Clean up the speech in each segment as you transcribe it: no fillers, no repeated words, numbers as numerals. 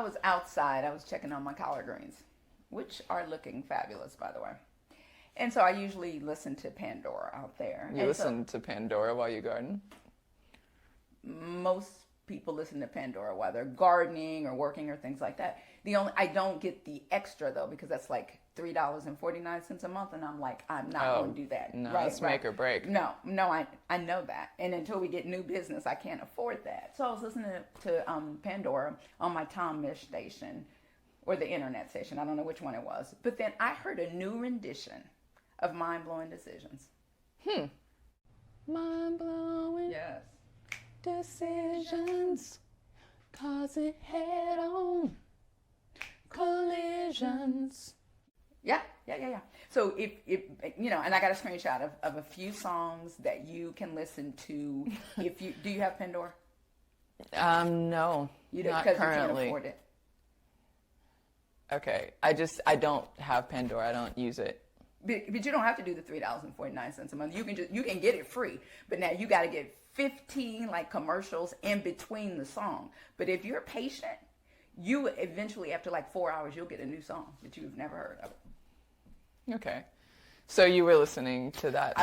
was outside. I was checking on my collard greens, which are looking fabulous, by the way. And so I usually listen to Pandora out there. You listen to Pandora while you garden? Most people listen to Pandora while they're gardening or working or things like that. I don't get the extra though, because that's like $3.49 a month, and I'm like, I'm not going to do that. No, that's make or break. No, I know that. And until we get new business, I can't afford that. So I was listening to Pandora on my Tom Misch station, or the internet station. I don't know which one it was. But then I heard a new rendition of Mind Blowing Decisions. Mind blowing. Yes. Decisions causing head-on collisions. Yeah. So if and I got a screenshot of a few songs that you can listen to. Do you have Pandora? No, You do, not because currently. You can't afford it. Okay, I don't have Pandora. I don't use it. But you don't have to do the $3.49 a month. You can get it free, but now you got to get 15 like commercials in between the song. But if you're patient, you eventually, after like 4 hours, you'll get a new song that you've never heard of. Okay, so you were listening to that.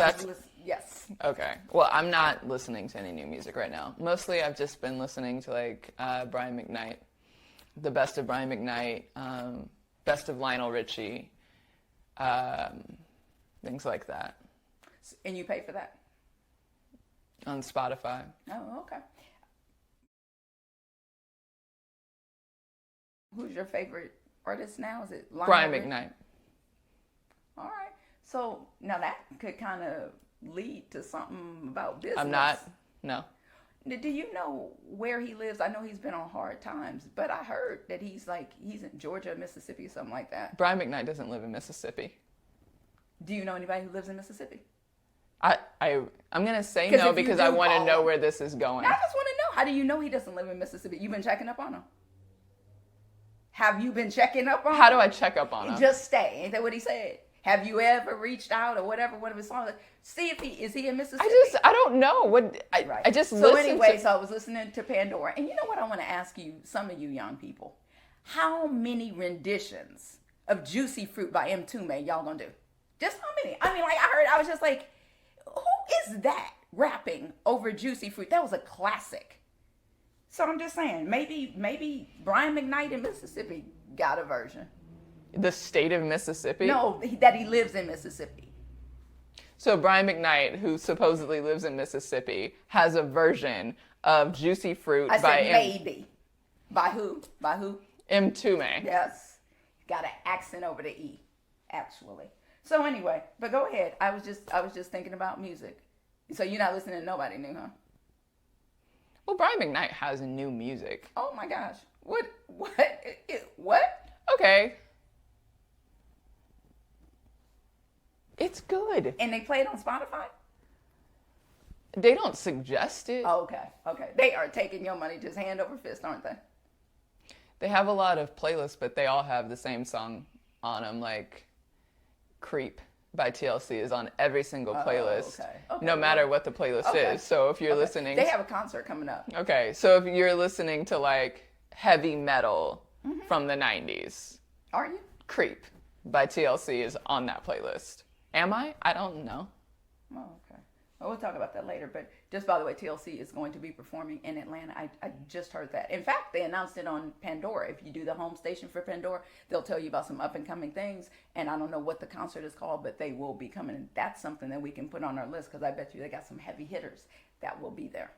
Yes. Okay. Well, I'm not listening to any new music right now. Mostly, I've just been listening to like Brian McKnight, the best of Brian McKnight, best of Lionel Richie. Things like that. And you pay for that? On Spotify. Oh, okay. Who's your favorite artist now? Is it Lionel Brian Richie? McKnight. All right. So now that could kind of lead to something about business. I'm not. No. Do you know where he lives? I know he's been on hard times, but I heard that he's in Georgia, Mississippi, something like that. Brian McKnight doesn't live in Mississippi. Do you know anybody who lives in Mississippi? I'm gonna say no because I want to know where this is going. I just want to know. How do you know he doesn't live in Mississippi? You've been checking up on him. Have you been checking up on him? How do I check up on him? Just stay. Ain't that what he said? Have you ever reached out or whatever, one of his songs? See if is he in Mississippi? I don't know. I just so listened anyway, to... so I was listening to Pandora. And you know what I want to ask you, some of you young people? How many renditions of Juicy Fruit by M2 y'all gonna do? Just how many? I mean, I was just like, who is that rapping over Juicy Fruit? That was a classic. So I'm just saying, maybe Brian McKnight in Mississippi got a version. The state of Mississippi? No, that he lives in Mississippi. So Brian McKnight, who supposedly lives in Mississippi, has a version of Juicy Fruit I by said maybe. By who? M2. Yes. Got an accent over the E, actually. So anyway, but go ahead. I was just thinking about music. So you're not listening to nobody new, huh? Well, Brian McKnight has new music. Oh my gosh. What? Okay. It's good. And they play it on Spotify? They don't suggest it. Oh, okay. They are taking your money just hand over fist, aren't they? They have a lot of playlists, but they all have the same song on them, like Creep by TLC is on every single playlist, no matter what the playlist is. So if you're listening... They have a concert coming up. Okay, so if you're listening to like heavy metal from the 90s... Are you? Creep by TLC is on that playlist. Am I? I don't know. Oh, okay. Well, we'll talk about that later. But just by the way, TLC is going to be performing in Atlanta. I just heard that. In fact, they announced it on Pandora. If you do the home station for Pandora, they'll tell you about some up and coming things. And I don't know what the concert is called, but they will be coming. And that's something that we can put on our list because I bet you they got some heavy hitters that will be there.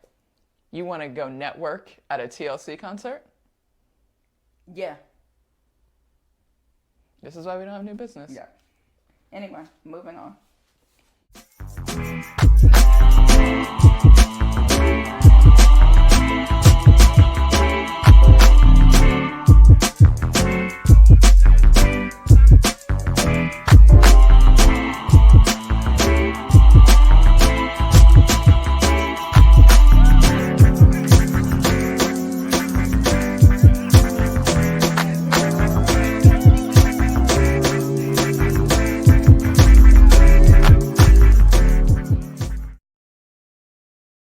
You want to go network at a TLC concert? Yeah. This is why we don't have new business. Yeah. Anyway, moving on.